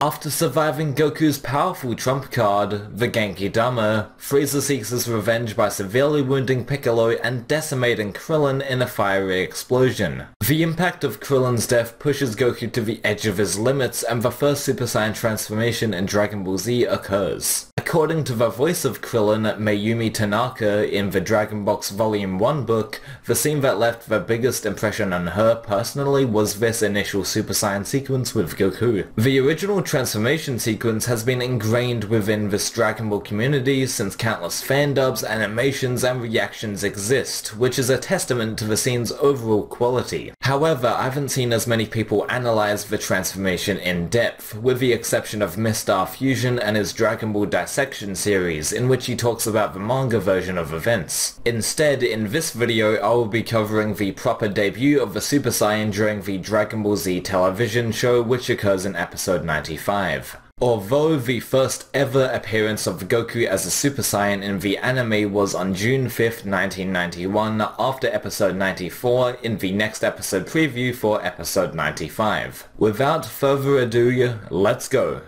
After surviving Goku's powerful trump card, the Genki Dama, Frieza seeks his revenge by severely wounding Piccolo and decimating Krillin in a fiery explosion. The impact of Krillin's death pushes Goku to the edge of his limits, and the first Super Saiyan transformation in Dragon Ball Z occurs. According to the voice of Krillin, Mayumi Tanaka, in the Dragon Box Volume 1 book, the scene that left the biggest impression on her personally was this initial Super Saiyan sequence with Goku. The original transformation sequence has been ingrained within this Dragon Ball community since countless fan dubs, animations, and reactions exist, which is a testament to the scene's overall quality. However, I haven't seen as many people analyze the transformation in depth, with the exception of Mr. Fusion and his Dragon Ball Dissection series, in which he talks about the manga version of events. Instead, in this video, I will be covering the proper debut of the Super Saiyan during the Dragon Ball Z television show, which occurs in episode 95. Although the first ever appearance of Goku as a Super Saiyan in the anime was on June 5th, 1991, after episode 94 in the next episode preview for episode 95. Without further ado, let's go!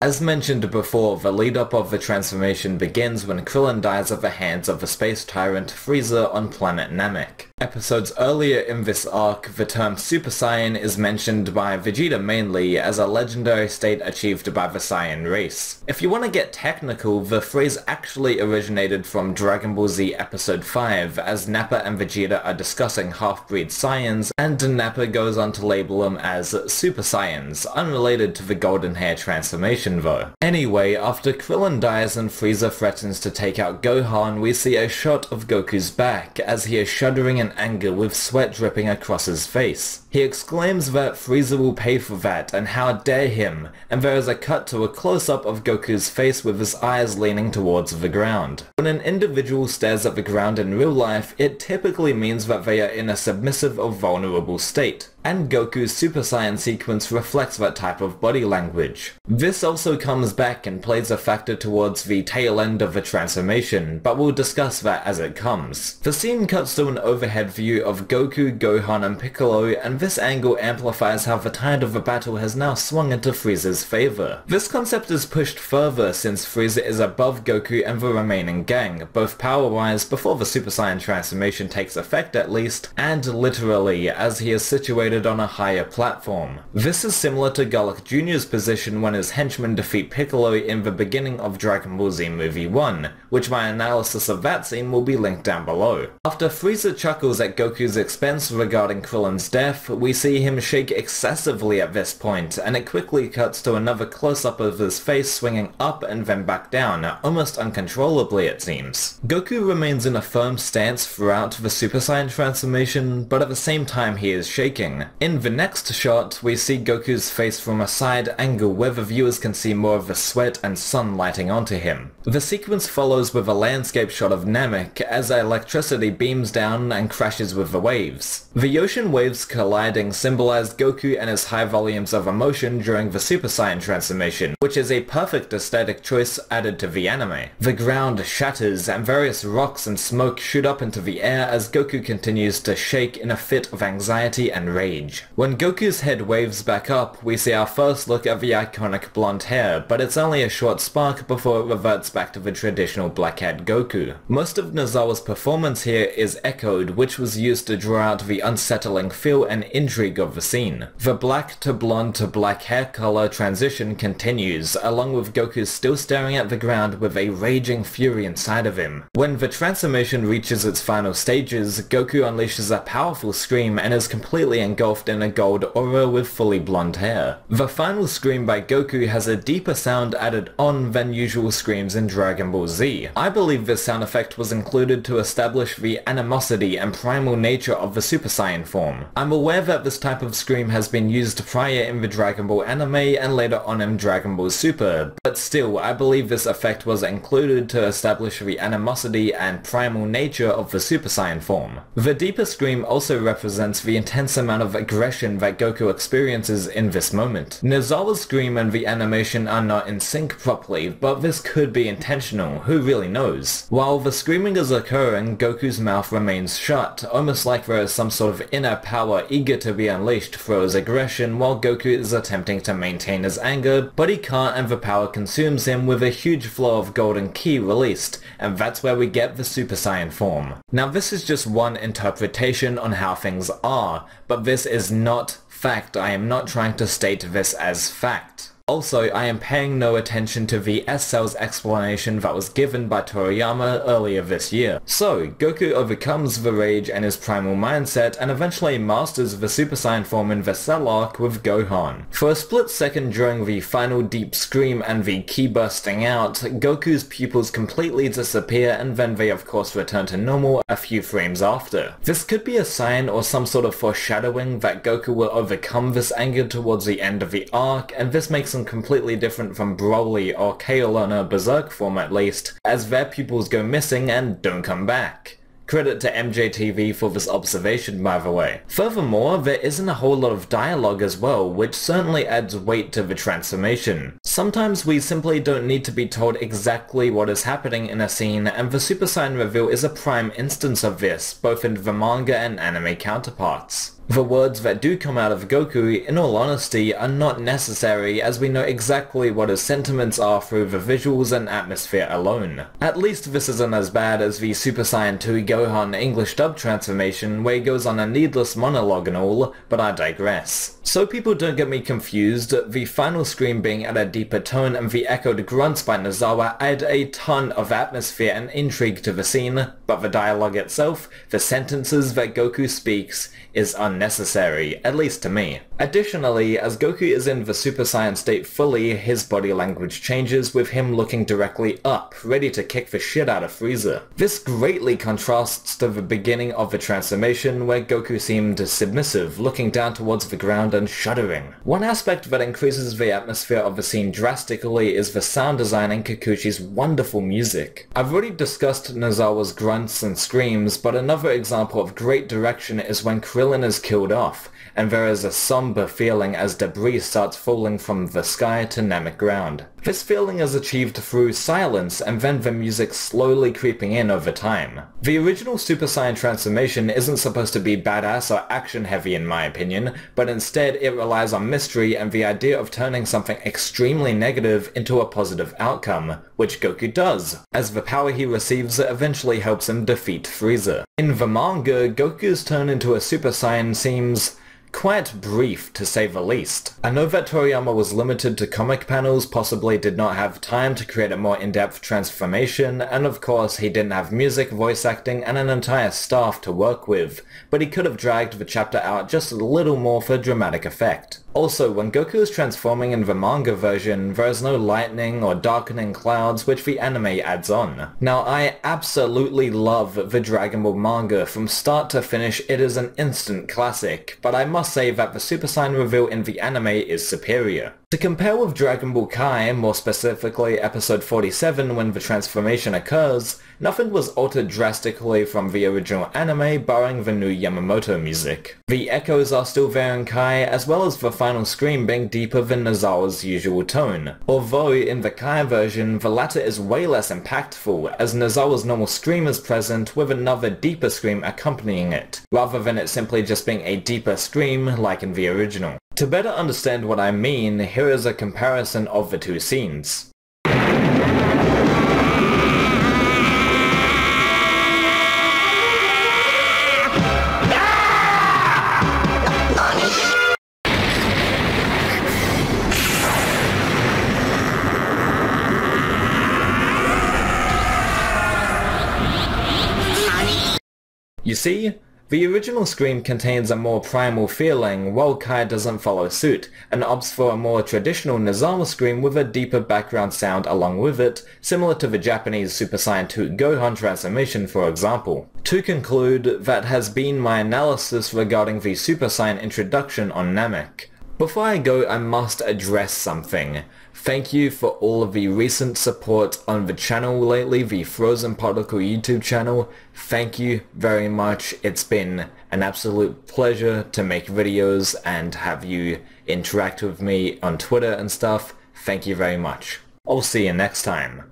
As mentioned before, the lead-up of the transformation begins when Krillin dies at the hands of the space tyrant Frieza on planet Namek. Episodes earlier in this arc, the term Super Saiyan is mentioned by Vegeta mainly as a legendary state achieved by the Saiyan race. If you want to get technical, the phrase actually originated from Dragon Ball Z Episode 5, as Nappa and Vegeta are discussing half-breed Saiyans, and Nappa goes on to label them as Super Saiyans, unrelated to the golden hair transformation though. Anyway, after Krillin dies and Frieza threatens to take out Gohan, we see a shot of Goku's back as he is shuddering in anger with sweat dripping across his face. He exclaims that Frieza will pay for that and how dare him, and there is a cut to a close-up of Goku's face with his eyes leaning towards the ground. When an individual stares at the ground in real life, it typically means that they are in a submissive or vulnerable state, and Goku's Super Saiyan sequence reflects that type of body language. This also comes back and plays a factor towards the tail end of the transformation, but we'll discuss that as it comes. The scene cuts to an overhead view of Goku, Gohan, and Piccolo, and this angle amplifies how the tide of the battle has now swung into Frieza's favor. This concept is pushed further since Frieza is above Goku and the remaining gang, both power-wise before the Super Saiyan transformation takes effect at least, and literally as he is situated on a higher platform. This is similar to Goku Jr.'s position when his henchmen defeat Piccolo in the beginning of Dragon Ball Z Movie 1, which my analysis of that scene will be linked down below. After Frieza chuckles at Goku's expense regarding Krillin's death, we see him shake excessively at this point, and it quickly cuts to another close-up of his face swinging up and then back down, almost uncontrollably it seems. Goku remains in a firm stance throughout the Super Saiyan transformation, but at the same time he is shaking. In the next shot, we see Goku's face from a side angle where the viewers can see more of the sweat and sun lighting onto him. The sequence follows with a landscape shot of Namek as electricity beams down and crashes with the waves. The ocean waves colliding symbolized Goku and his high volumes of emotion during the Super Saiyan transformation, which is a perfect aesthetic choice added to the anime. The ground shatters and various rocks and smoke shoot up into the air as Goku continues to shake in a fit of anxiety and rage. When Goku's head waves back up, we see our first look at the iconic blonde hair, but it's only a short spark before it reverts back to the traditional black-haired Goku. Most of Nozawa's performance here is echoed, which was used to draw out the unsettling feel and intrigue of the scene. The black to blonde to black hair color transition continues, along with Goku still staring at the ground with a raging fury inside of him. When the transformation reaches its final stages, Goku unleashes a powerful scream and is completely engulfed in a gold aura with fully blonde hair. The final scream by Goku has a deeper sound added on than usual screams in Dragon Ball Z. I believe this sound effect was included to establish the animosity and primal nature of the Super Saiyan form. I'm aware that this type of scream has been used prior in the Dragon Ball anime and later on in Dragon Ball Super, but still, I believe this effect was included to establish the animosity and primal nature of the Super Saiyan form. The deeper scream also represents the intense amount of aggression that Goku experiences in this moment. Nozawa's scream and the animation are not in sync properly, but this could be intentional, who really knows? While the screaming is occurring, Goku's mouth remains shut, almost like there is some sort of inner power eager to be unleashed through his aggression while Goku is attempting to maintain his anger, but he can't and the power consumes him with a huge flow of golden ki released, and that's where we get the Super Saiyan form. Now this is just one interpretation on how things are, but this is not fact. I am not trying to state this as fact. Also, I am paying no attention to the S-Cell's explanation that was given by Toriyama earlier this year. So, Goku overcomes the rage and his primal mindset and eventually masters the Super Saiyan form in the Cell arc with Gohan. For a split second during the final deep scream and the ki bursting out, Goku's pupils completely disappear and then they of course return to normal a few frames after. This could be a sign or some sort of foreshadowing that Goku will overcome this anger towards the end of the arc, and this makes him completely different from Broly or Kale on a Berserk form at least, as their pupils go missing and don't come back. Credit to MJTV for this observation, by the way. Furthermore, there isn't a whole lot of dialogue as well, which certainly adds weight to the transformation. Sometimes we simply don't need to be told exactly what is happening in a scene, and the Super Saiyan Reveal is a prime instance of this, both in the manga and anime counterparts. The words that do come out of Goku, in all honesty, are not necessary as we know exactly what his sentiments are through the visuals and atmosphere alone. At least this isn't as bad as the Super Saiyan 2 Gohan English dub transformation where he goes on a needless monologue and all, but I digress. So people don't get me confused, the final scream being at a deeper tone and the echoed grunts by Nozawa add a ton of atmosphere and intrigue to the scene, but the dialogue itself, the sentences that Goku speaks, is unnecessary, at least to me. Additionally, as Goku is in the Super Saiyan state fully, his body language changes with him looking directly up, ready to kick the shit out of Frieza. This greatly contrasts to the beginning of the transformation where Goku seemed submissive, looking down towards the ground and shuddering. One aspect that increases the atmosphere of the scene drastically is the sound design and Kikuchi's wonderful music. I've already discussed Nozawa's grunts and screams, but another example of great direction is when Krillin is killed off, and there is a somber feeling as debris starts falling from the sky to Namek ground. This feeling is achieved through silence and then the music slowly creeping in over time. The original Super Saiyan transformation isn't supposed to be badass or action heavy in my opinion, but instead it relies on mystery and the idea of turning something extremely negative into a positive outcome, which Goku does, as the power he receives eventually helps him defeat Frieza. In the manga, Goku's turn into a Super Saiyan seems quite brief, to say the least. I know that Toriyama was limited to comic panels, possibly did not have time to create a more in-depth transformation, and of course he didn't have music, voice acting, and an entire staff to work with, but he could have dragged the chapter out just a little more for dramatic effect. Also, when Goku is transforming in the manga version, there is no lightning or darkening clouds, which the anime adds on. Now, I absolutely love the Dragon Ball manga. From start to finish, it is an instant classic, but I must say that the Super Saiyan reveal in the anime is superior. To compare with Dragon Ball Kai, more specifically episode 47 when the transformation occurs, nothing was altered drastically from the original anime barring the new Yamamoto music. The echoes are still there in Kai, as well as the final scream being deeper than Nozawa's usual tone, although in the Kai version the latter is way less impactful as Nozawa's normal scream is present with another deeper scream accompanying it, rather than it simply just being a deeper scream like in the original. To better understand what I mean, here is a comparison of the two scenes. You see? The original scream contains a more primal feeling, while Kai doesn't follow suit, and opts for a more traditional Nozomi scream with a deeper background sound along with it, similar to the Japanese Super Saiyan 2 Gohan transformation for example. To conclude, that has been my analysis regarding the Super Saiyan Introduction on Namek. Before I go, I must address something. Thank you for all of the recent support on the channel lately, the Frozen Particle YouTube channel. Thank you very much. It's been an absolute pleasure to make videos and have you interact with me on Twitter and stuff. Thank you very much. I'll see you next time.